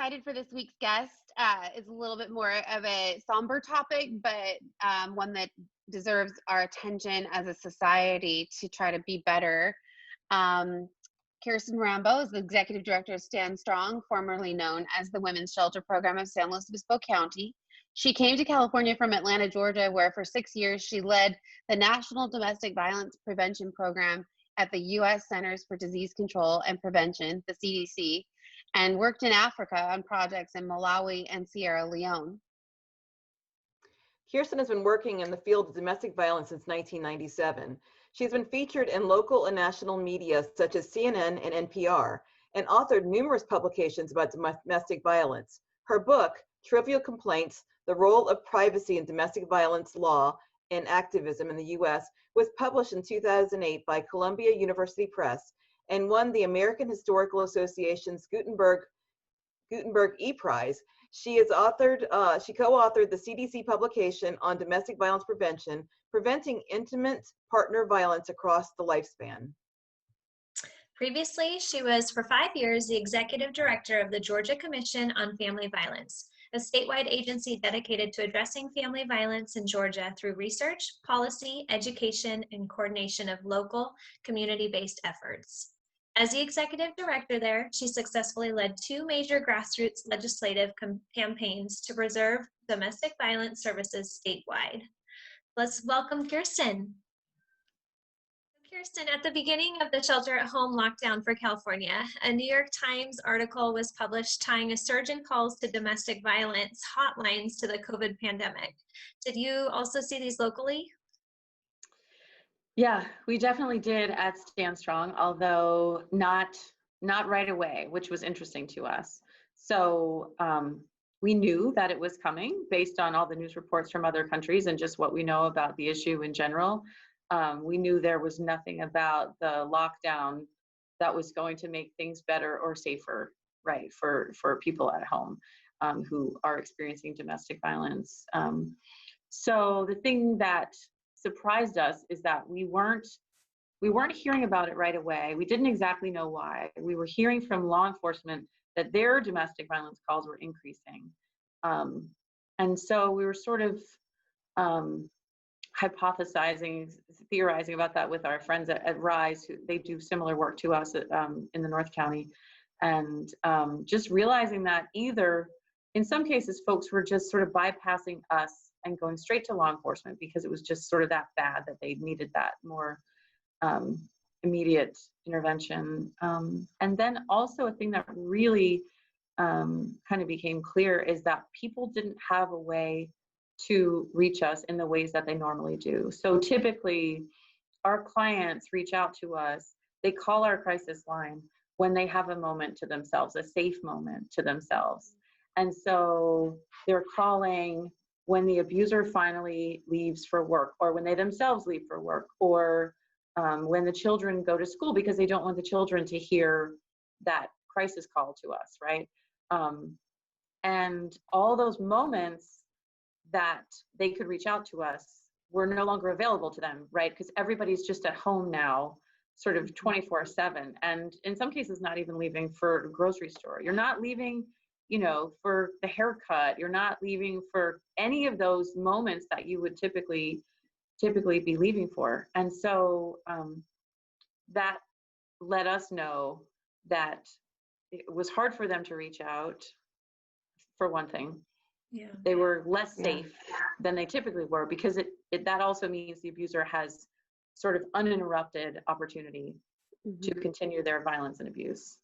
excited for this week's guest. It's a little bit more of a somber topic, but one that deserves our attention as a society to try to be better. Kirsten Rambo is the executive director of Stand Strong, formerly known as the Women's Shelter Program of San Luis Obispo County. She came to California from Atlanta, Georgia, where for 6 years she led the National Domestic Violence Prevention Program at the U.S. Centers for Disease Control and Prevention, the CDC, and worked in Africa on projects in Malawi and Sierra Leone. Kirsten has been working in the field of domestic violence since 1997. She's been featured in local and national media such as CNN and NPR, and authored numerous publications about domestic violence. Her book, Trivial Complaints: The Role of Privacy in Domestic Violence Law and Activism in the U.S., was published in 2008 by Columbia University Press and won the American Historical Association's Gutenberg E-Prize. She co-authored the CDC publication on domestic violence prevention, preventing intimate partner violence across the lifespan. Previously, she was for 5 years the executive director of the Georgia Commission on Family Violence, a statewide agency dedicated to addressing family violence in Georgia through research, policy, education, and coordination of local community-based efforts. As the executive director there, she successfully led 2 major grassroots legislative campaigns to preserve domestic violence services statewide. Let's welcome Kirsten. Kirsten, at the beginning of the shelter-at-home lockdown for California, a New York Times article was published tying a surge in calls to domestic violence hotlines to the COVID pandemic. Did you also see these locally? Yeah, we definitely did at Stand Strong, although not right away, which was interesting to us. So we knew that it was coming based on all the news reports from other countries and just what we know about the issue in general. We knew there was nothing about the lockdown that was going to make things better or safer, right, for people at home who are experiencing domestic violence. So the thing that surprised us is that we weren't hearing about it right away. We didn't exactly know why. We were hearing from law enforcement that their domestic violence calls were increasing. And so we were sort of hypothesizing, theorizing about that with our friends at RISE, who they do similar work to us in the North County. And just realizing that either, in some cases, folks were just sort of bypassing us and going straight to law enforcement because it was just sort of that bad that they needed that more immediate intervention. And then also a thing that really kind of became clear is that people didn't have a way to reach us in the ways that they normally do. So typically our clients reach out to us, they call our crisis line when they have a moment to themselves, a safe moment to themselves. And so they're calling when the abuser finally leaves for work, or when they themselves leave for work, or when the children go to school, because they don't want the children to hear that crisis call to us, right? And all those moments that they could reach out to us were no longer available to them, right? Because everybody's just at home now, sort of 24/7, and in some cases not even leaving for the grocery store. You're not leaving, you know, for the haircut. You're not leaving for any of those moments that you would typically be leaving for. And so that let us know that it was hard for them to reach out, for one thing. Yeah. They were less safe than they typically were, because that also means the abuser has sort of uninterrupted opportunity to continue their violence and abuse.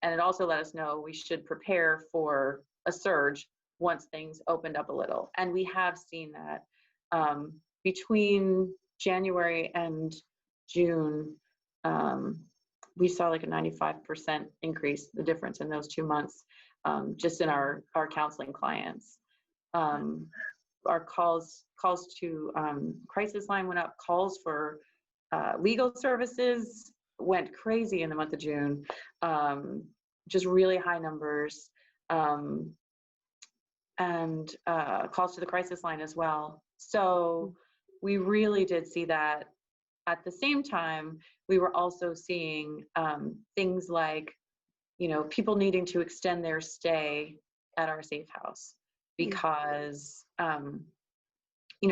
And it also let us know we should prepare for a surge once things opened up a little. And we have seen that between January and June, we saw like a 95% increase, the difference in those 2 months, just in our counseling clients. Our calls to crisis line went up, calls for legal services went crazy in the month of June, just really high numbers, and calls to the crisis line as well. So we really did see that. At the same time, we were also seeing things like, you know, people needing to extend their stay at our safe house because,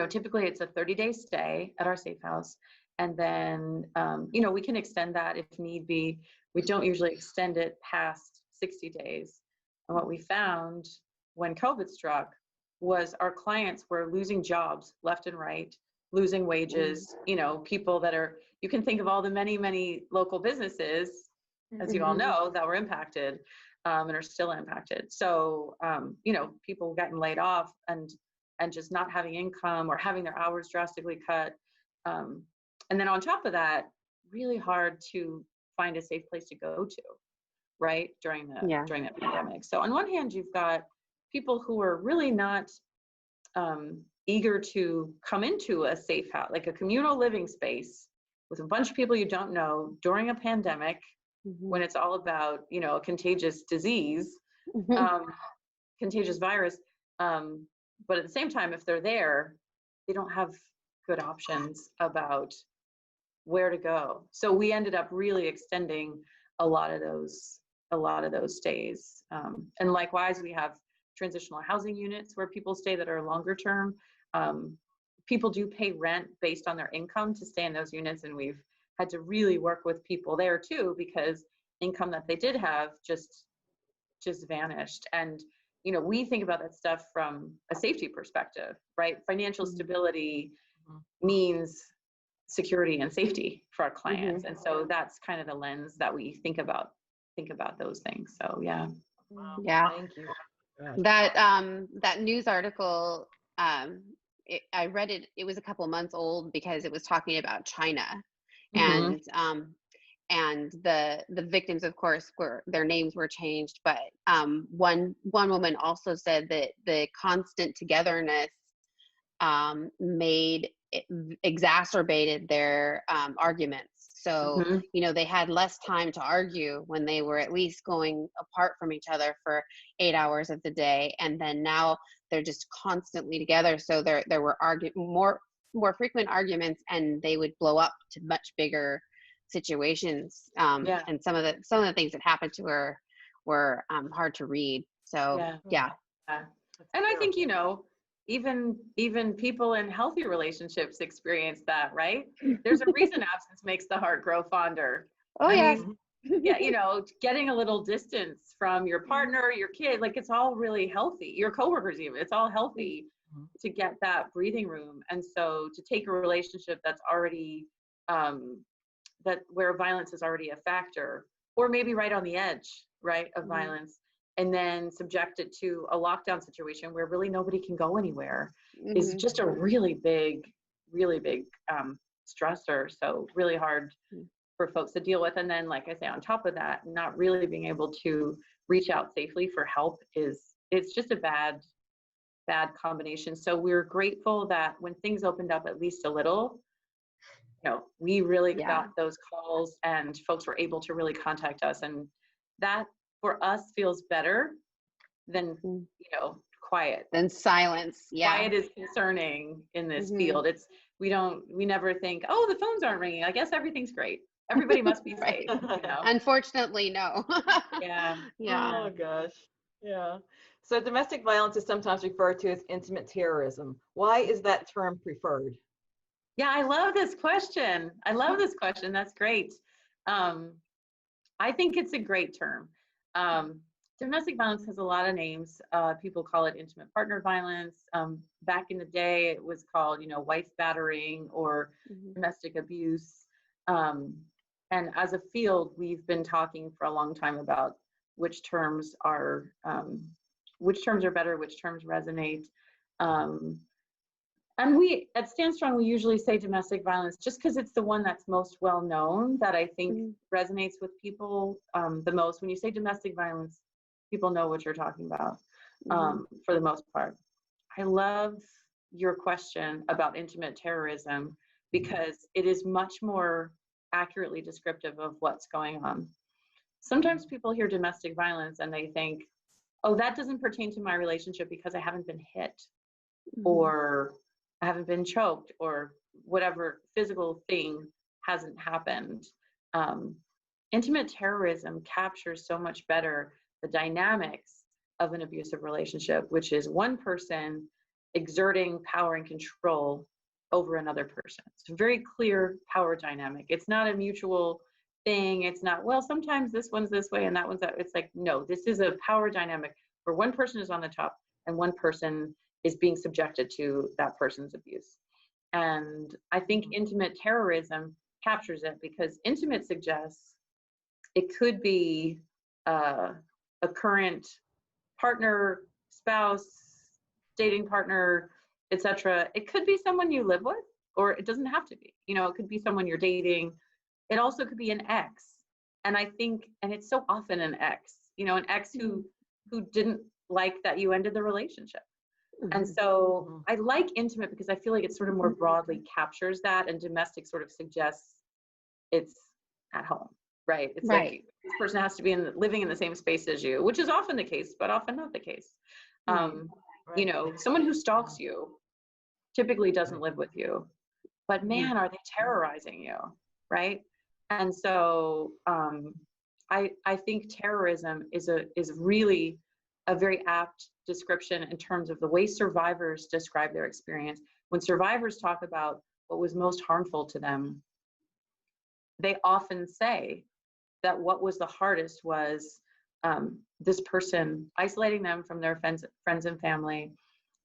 typically it's a 30-day stay at our safe house. And then, we can extend that if need be. We don't usually extend it past 60 days. And what we found when COVID struck was our clients were losing jobs left and right, losing wages, people that you can think of all the many, many local businesses, as you all know, that were impacted and are still impacted. So, people getting laid off and just not having income or having their hours drastically cut. And then on top of that, really hard to find a safe place to go to, right, during that pandemic. So on one hand, you've got people who are really not eager to come into a safe house, like a communal living space with a bunch of people you don't know during a pandemic, when it's all about, a contagious disease, contagious virus. But at the same time, if they're there, they don't have good options about where to go. So we ended up really extending a lot of those stays. And likewise, we have transitional housing units where people stay that are longer term. People do pay rent based on their income to stay in those units, and we've had to really work with people there too, because income that they did have just vanished. And we think about that stuff from a safety perspective, right? Financial stability means security and safety for our clients. And so that's kind of the lens that we think about those things. So yeah. Wow. Yeah. Thank you. That news article, I read it. It was a couple months old because it was talking about China, and the victims, of course, their names were changed. But one woman also said that the constant togetherness exacerbated their arguments. So, they had less time to argue when they were at least going apart from each other for 8 hours of the day. And then now they're just constantly together. So there were more frequent arguments, and they would blow up to much bigger situations. And some of the things that happened to her were hard to read. So, yeah. And I think, even people in healthy relationships experience that, right? There's a reason absence makes the heart grow fonder. Oh, I mean, getting a little distance from your partner, your kid, like it's all really healthy. Your coworkers, even, it's all healthy to get that breathing room. And so to take a relationship that's already where violence is already a factor, or maybe right on the edge, right, of violence, and then subject it to a lockdown situation where really nobody can go anywhere is just a really big stressor. So really hard for folks to deal with. And then, like I say, on top of that, not really being able to reach out safely for help it's just a bad combination. So we're grateful that when things opened up at least a little, we really got those calls and folks were able to really contact us. And that for us feels better than, quiet. Than silence. Yeah. Quiet is concerning in this field. We never think, oh, the phones aren't ringing, I guess everything's great. Everybody must be safe. Unfortunately, no. Yeah. Oh gosh. Yeah. So domestic violence is sometimes referred to as intimate terrorism. Why is that term preferred? Yeah, I love this question. That's great. I think it's a great term. Domestic violence has a lot of names. People call it intimate partner violence. Back in the day, it was called, wife battering or domestic abuse. And as a field, we've been talking for a long time about which terms are better, which terms resonate. And we at Stand Strong, we usually say domestic violence just because it's the one that's most well known, that I think resonates with people the most. When you say domestic violence, people know what you're talking about for the most part. I love your question about intimate terrorism because it is much more accurately descriptive of what's going on. Sometimes people hear domestic violence and they think, oh, that doesn't pertain to my relationship because I haven't been hit or I haven't been choked or whatever physical thing hasn't happened. Intimate terrorism captures so much better the dynamics of an abusive relationship, which is one person exerting power and control over another person. It's a very clear power dynamic. It's not a mutual thing. It's not, well, sometimes this one's this way and that one's that. It's like, no, this is a power dynamic where one person is on the top and one person is being subjected to that person's abuse. And I think intimate terrorism captures it, because intimate suggests it could be a current partner, spouse, dating partner, etc. It could be someone you live with, or it doesn't have to be. You know, it could be someone you're dating. It also could be an ex. And I think, and it's so often an ex, you know, an ex who didn't like that you ended the relationship. And so I like intimate because I feel like it sort of more broadly captures that, and domestic sort of suggests it's at home, right? It's like this person has to be living in the same space as you, which is often the case, but often not the case. You know, someone who stalks you typically doesn't live with you, but man, are they terrorizing you, right? And so I think terrorism is really a very apt description in terms of the way survivors describe their experience. When survivors talk about what was most harmful to them, they often say that what was the hardest was this person isolating them from their friends and family,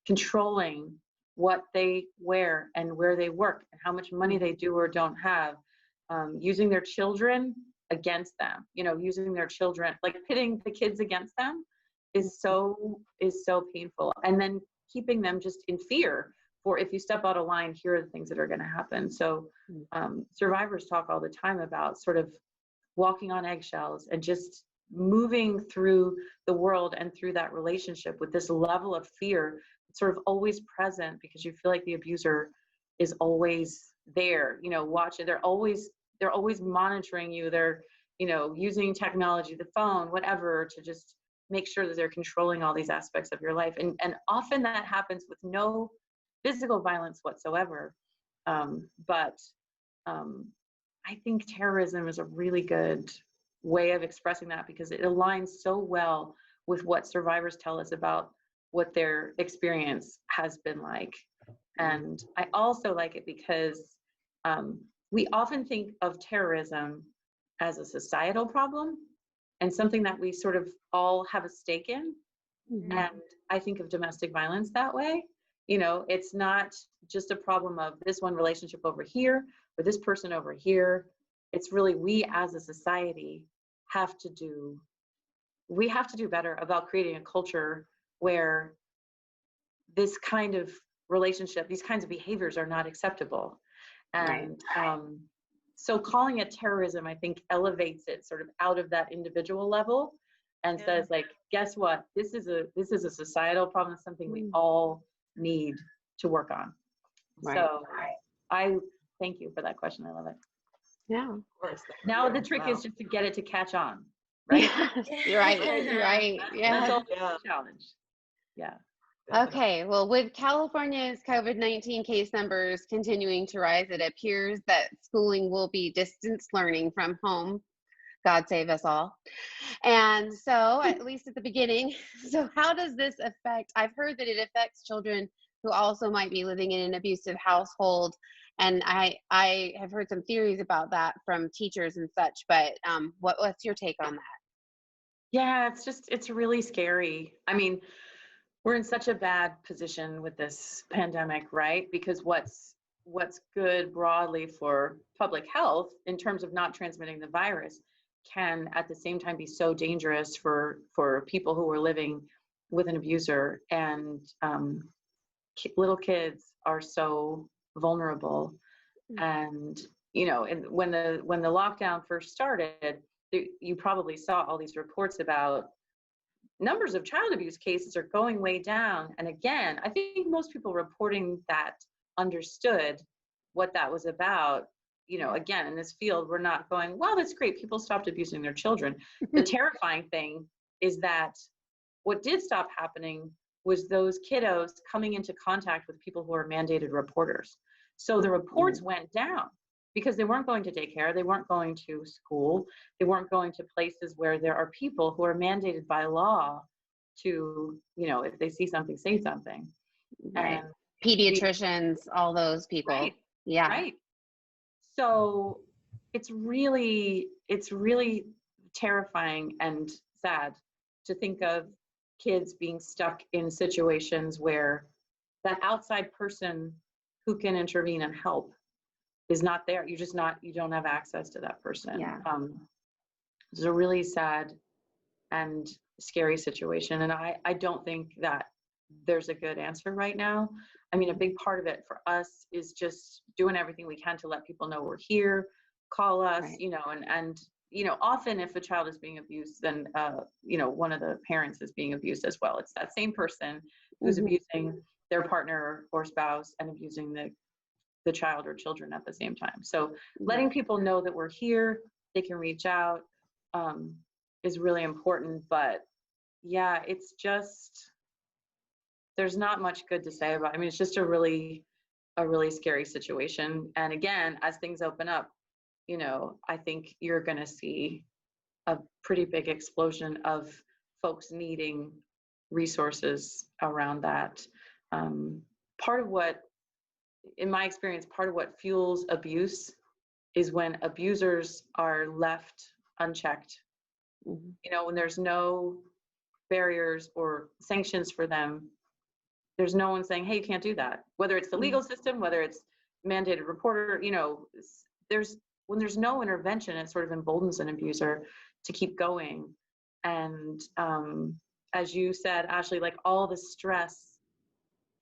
controlling what they wear and where they work and how much money they do or don't have, using their children against them, you know, using their children, like pitting the kids against them is so painful. And then keeping them just in fear for, if you step out of line, here are the things that are going to happen. So survivors talk all the time about sort of walking on eggshells and just moving through the world and through that relationship with this level of fear. It's sort of always present because you feel like the abuser is always there, you know, watching. They're always monitoring you. They're, you know, using technology, the phone, whatever, to just make sure that they're controlling all these aspects of your life. And often that happens with no physical violence whatsoever. But I think terrorism is a really good way of expressing that, because it aligns so well with what survivors tell us about what their experience has been like. And I also like it because we often think of terrorism as a societal problem and something that we sort of all have a stake in. And I think of domestic violence that way. You know, it's not just a problem of this one relationship over here or this person over here. It's really, we as a society have to do better about creating a culture where this kind of relationship, these kinds of behaviors are not acceptable. And so calling it terrorism, I think, elevates it sort of out of that individual level and says, like, guess what? This is a societal problem, something we all need to work on. So I thank you for that question. I love it. Yeah. Of course. Now the trick is just to get it to catch on, right? You're right. Yeah. That's all the challenge. Yeah. Okay, well, with California's COVID-19 case numbers continuing to rise, it appears that schooling will be distance learning from home. God save us all. And so, at least at the beginning, so how does this affect, I've heard that it affects children who also might be living in an abusive household. And I have heard some theories about that from teachers and such, but what's your take on that? Yeah, it's really scary. I mean, we're in such a bad position with this pandemic, right? Because what's good broadly for public health in terms of not transmitting the virus can at the same time be so dangerous for people who are living with an abuser. And little kids are so vulnerable. And, you know, and when the lockdown first started, you probably saw all these reports about numbers of child abuse cases are going way down. And again, I think most people reporting that understood what that was about. You know, again, in this field, we're not going, well, that's great, people stopped abusing their children. The terrifying thing is that what did stop happening was those kiddos coming into contact with people who are mandated reporters. So the reports went down because they weren't going to daycare, they weren't going to school, they weren't going to places where there are people who are mandated by law to, if they see something, say something. Right. And Pediatricians, all those people. Right. Yeah. Right. So it's really terrifying and sad to think of kids being stuck in situations where that outside person who can intervene and help is not there. You don't have access to that person. Yeah. It's a really sad and scary situation. And I don't think that there's a good answer right now. I mean, a big part of it for us is just doing everything we can to let people know we're here, call us, Right. and often if a child is being abused, then, one of the parents is being abused as well. It's that same person who's abusing their partner or spouse and abusing the child or children at the same time. So letting people know that we're here, they can reach out, is really important. But yeah, it's just, there's not much good to say about it. I mean, it's just a really scary situation. And again, as things open up, I think you're going to see a pretty big explosion of folks needing resources around that. Part of what, in my experience, part of what fuels abuse is when abusers are left unchecked. When there's no barriers or sanctions for them, there's no one saying, hey, you can't do that. Whether it's the legal system, whether it's mandated reporter, when there's no intervention, it sort of emboldens an abuser to keep going. And as you said, Ashley, like all the stress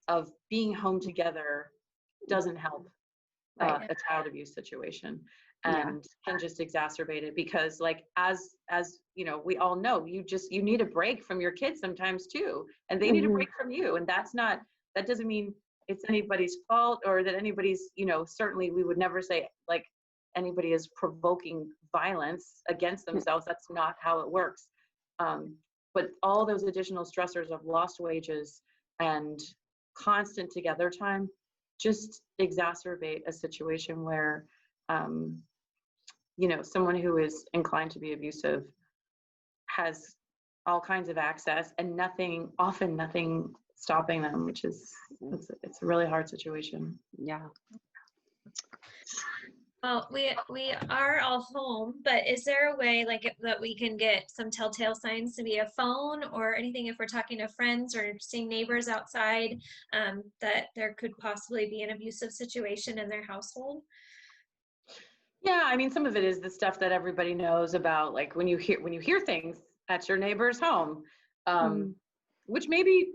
of being home together doesn't help a child abuse situation, and can just exacerbate it, because like as we all know, you need a break from your kids sometimes too, and they need a break from you. And that doesn't mean it's anybody's fault, or that anybody's, certainly we would never say like anybody is provoking violence against themselves. That's not how it works. But all those additional stressors of lost wages and constant together time just exacerbate a situation where, someone who is inclined to be abusive has all kinds of access and often nothing stopping them, which is, it's a really hard situation. Yeah. Well, we are all home, but is there a way that we can get some telltale signs to be a phone or anything if we're talking to friends or seeing neighbors outside, that there could possibly be an abusive situation in their household? Yeah, I mean, some of it is the stuff that everybody knows about, like when you hear things at your neighbor's home, which maybe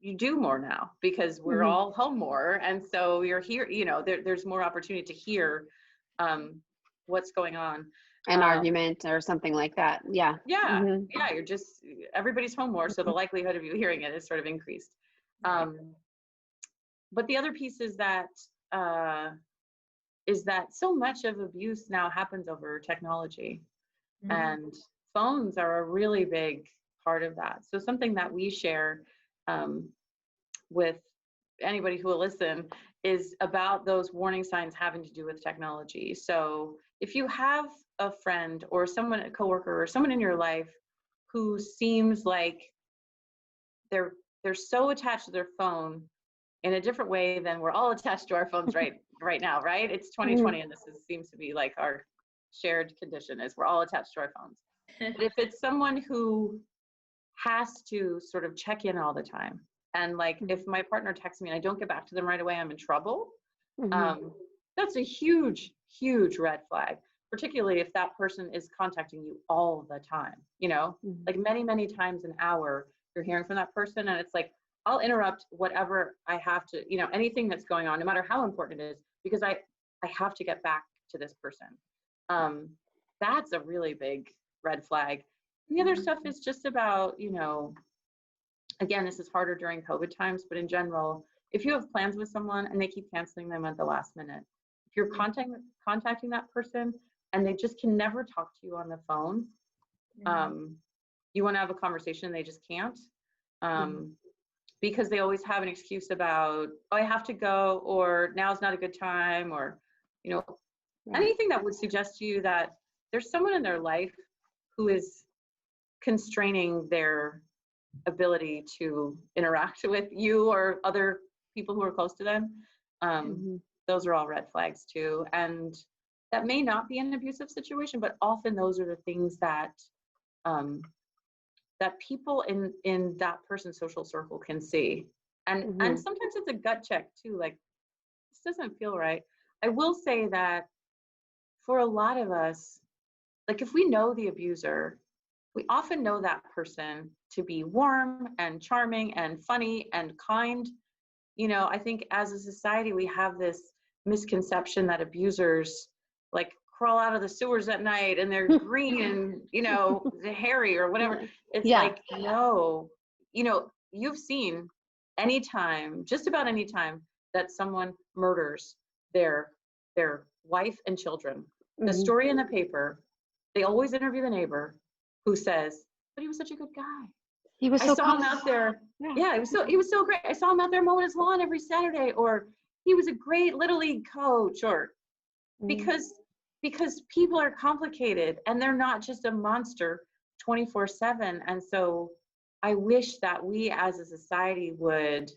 you do more now because we're all home more, and so you're here. There's more opportunity to hear what's going on. An argument or something like that. Yeah. Yeah, you're just, everybody's home more, so the likelihood of you hearing it is sort of increased. But the other piece is that so much of abuse now happens over technology, and phones are a really big part of that. So something that we share with anybody who will listen is about those warning signs having to do with technology. So if you have a friend or someone, a coworker or someone in your life who seems like they're so attached to their phone in a different way than we're all attached to our phones right now, right? It's 2020 and seems to be like our shared condition, is we're all attached to our phones. But if it's someone who has to sort of check in all the time, and like if my partner texts me and I don't get back to them right away, I'm in trouble. That's a huge red flag, particularly if that person is contacting you all the time, like many times an hour you're hearing from that person, and it's like, I'll interrupt whatever I have to, anything that's going on, no matter how important it is, because I have to get back to this person. That's a really big red flag. And the other stuff is just about, again, this is harder during COVID times, but in general, if you have plans with someone and they keep canceling them at the last minute, if you're contacting that person and they just can never talk to you on the phone, you want to have a conversation, they just can't, because they always have an excuse about, oh, I have to go, or now's not a good time, or, anything that would suggest to you that there's someone in their life who is constraining their ability to interact with you or other people who are close to them. Those are all red flags too. And that may not be an abusive situation, but often those are the things that that people in that person's social circle can see. And sometimes it's a gut check too, like, this doesn't feel right. I will say that for a lot of us, like if we know the abuser, we often know that person to be warm and charming and funny and kind. You know, I think as a society, we have this misconception that abusers like crawl out of the sewers at night and they're green and, you know, hairy or whatever. It's like, no, you know, you've seen anytime, just about any time that someone murders their wife and children, the story in the paper, they always interview the neighbor who says, but he was such a good guy. He was I saw him out there. Yeah, he was so great. I saw him out there mowing his lawn every Saturday, or he was a great Little League coach, or because people are complicated and they're not just a monster 24/7. And so I wish that we as a society would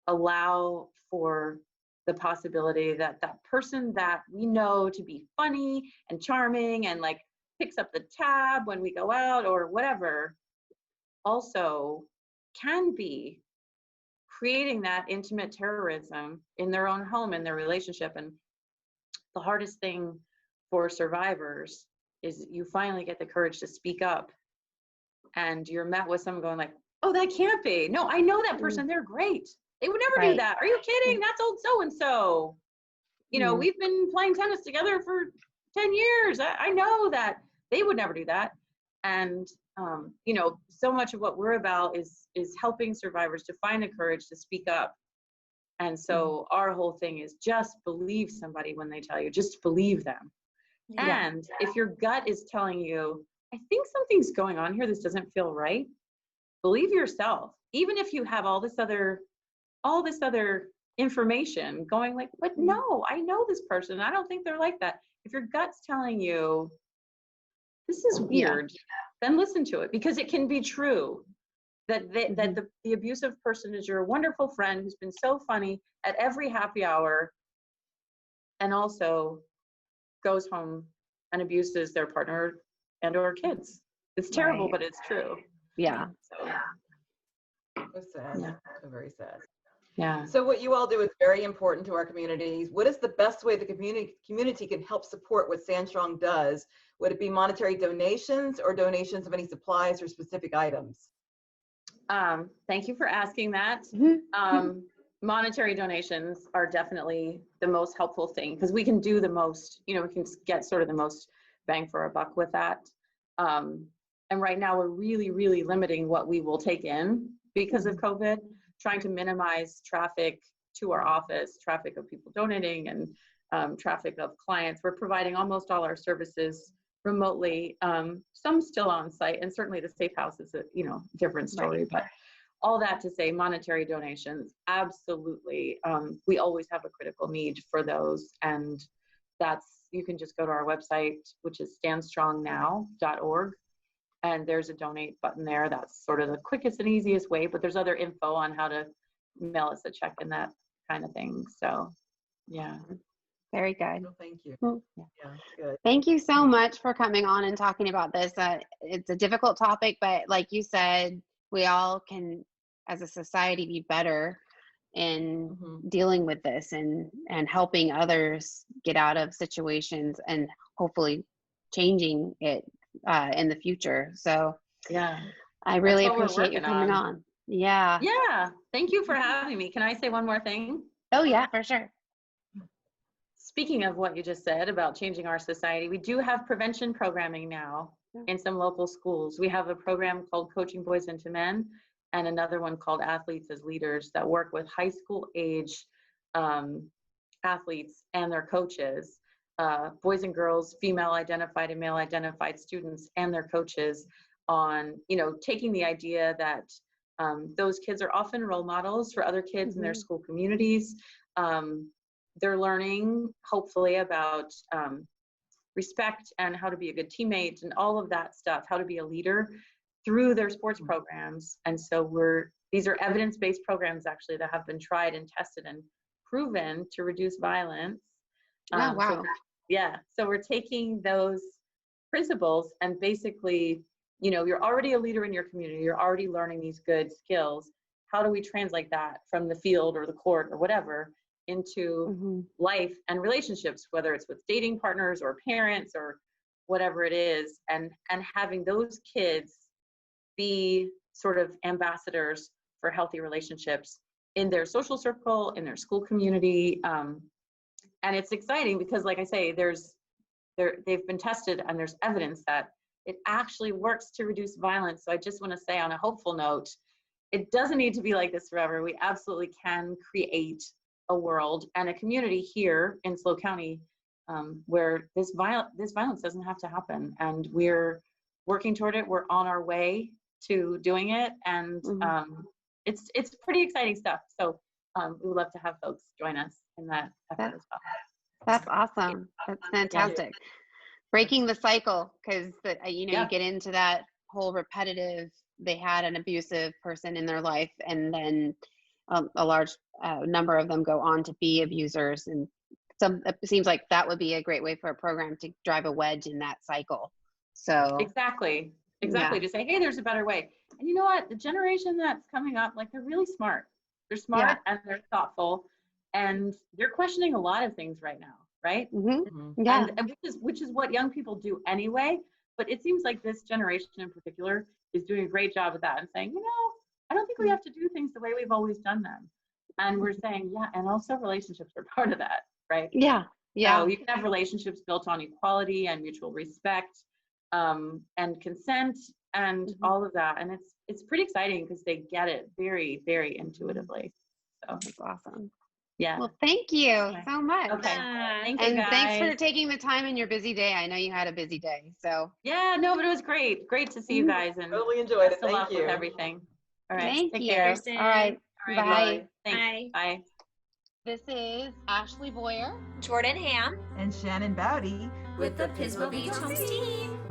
allow for the possibility that that person that we know to be funny and charming and like picks up the tab when we go out or whatever, also can be creating that intimate terrorism in their own home, in their relationship. And the hardest thing for survivors is you finally get the courage to speak up, and you're met with someone going like, oh, that can't be. No, I know that person. They're great. They would never do that. Are you kidding? That's old so-and-so. You know, we've been playing tennis together for 10 years. I know that they would never do that. And, you know, so much of what we're about is helping survivors to find the courage to speak up. And so our whole thing is just believe somebody when they tell you, just believe them. Yeah. And if your gut is telling you, I think something's going on here, this doesn't feel right, believe yourself. Even if you have all this other information going like, but no, I know this person. I don't think they're like that. If your gut's telling you, this is weird, then listen to it, because it can be true that the abusive person is your wonderful friend who's been so funny at every happy hour and also goes home and abuses their partner and or kids. It's terrible, but it's true. Yeah. So, it's sad. Yeah. So very sad. Yeah. So what you all do is very important to our communities. What is the best way the community can help support what Stand Strong does? Would it be monetary donations or donations of any supplies or specific items? Thank you for asking that. Monetary donations are definitely the most helpful thing, because we can do the most, you know, we can get sort of the most bang for our buck with that. And right now we're really, really limiting what we will take in because of COVID, trying to minimize traffic to our office, traffic of people donating, and traffic of clients. We're providing almost all our services remotely, some still on site, and certainly the safe house is a, you know, different story, but all that to say, monetary donations, absolutely. We always have a critical need for those, and that's, you can just go to our website, which is standstrongnow.org, and there's a donate button there. That's sort of the quickest and easiest way, but there's other info on how to mail us a check and that kind of thing. So, yeah. Very good. Well, thank you. Yeah, good. Thank you so much for coming on and talking about this. It's a difficult topic, but like you said, we all can, as a society, be better in dealing with this and helping others get out of situations and hopefully changing it in the future. So yeah, I really appreciate you coming on. Yeah. Yeah. Thank you for having me. Can I say one more thing? Oh yeah, for sure. Speaking of what you just said about changing our society, we do have prevention programming now in some local schools. We have a program called Coaching Boys into Men and another one called Athletes as Leaders that work with high school age athletes and their coaches, boys and girls, female identified and male identified students and their coaches, on, you know, taking the idea that those kids are often role models for other kids in their school communities. They're learning, hopefully, about respect and how to be a good teammate and all of that stuff, how to be a leader. through their sports programs. And so these are evidence-based programs actually that have been tried and tested and proven to reduce violence. Oh, wow. So we're taking those principles and basically, you're already a leader in your community, you're already learning these good skills. How do we translate that from the field or the court or whatever into life and relationships, whether it's with dating partners or parents or whatever it is, and having those kids be sort of ambassadors for healthy relationships in their social circle, in their school community. And it's exciting because, like I say, they've been tested and there's evidence that it actually works to reduce violence. So I just want to say on a hopeful note, it doesn't need to be like this forever. We absolutely can create a world and a community here in SLO County where this violence doesn't have to happen. And we're working toward it. We're on our way to doing it. And it's pretty exciting stuff. So we would love to have folks join us in that effort as well. That's awesome. That's fantastic. Yeah. Breaking the cycle, because you get into that whole repetitive, they had an abusive person in their life, and then a large number of them go on to be abusers. And it seems like that would be a great way for a program to drive a wedge in that cycle. So exactly. To say, hey, there's a better way. And you know what? The generation that's coming up, like, they're really smart. They're smart and they're thoughtful, and they're questioning a lot of things right now, right? Yeah. And which is what young people do anyway. But it seems like this generation in particular is doing a great job of that and saying, I don't think we have to do things the way we've always done them. And we're saying, and also relationships are part of that, right? Yeah. So you can have relationships built on equality and mutual respect, and consent and all of that. And it's pretty exciting because they get it very, very intuitively. So that's awesome. Yeah. Well, thank you so much. Okay. Thank you, guys. Thanks for taking the time in your busy day. I know you had a busy day. So yeah, no, but it was great. Great to see you guys, and totally enjoyed it. Thank you with everything. All right. Thank you. Care. Kirsten. All right. Bye. Thanks. Bye. This is Ashlea Boyer, Jordan Hamm, and Shannon Bowdey with the Pismo Beach Homes team.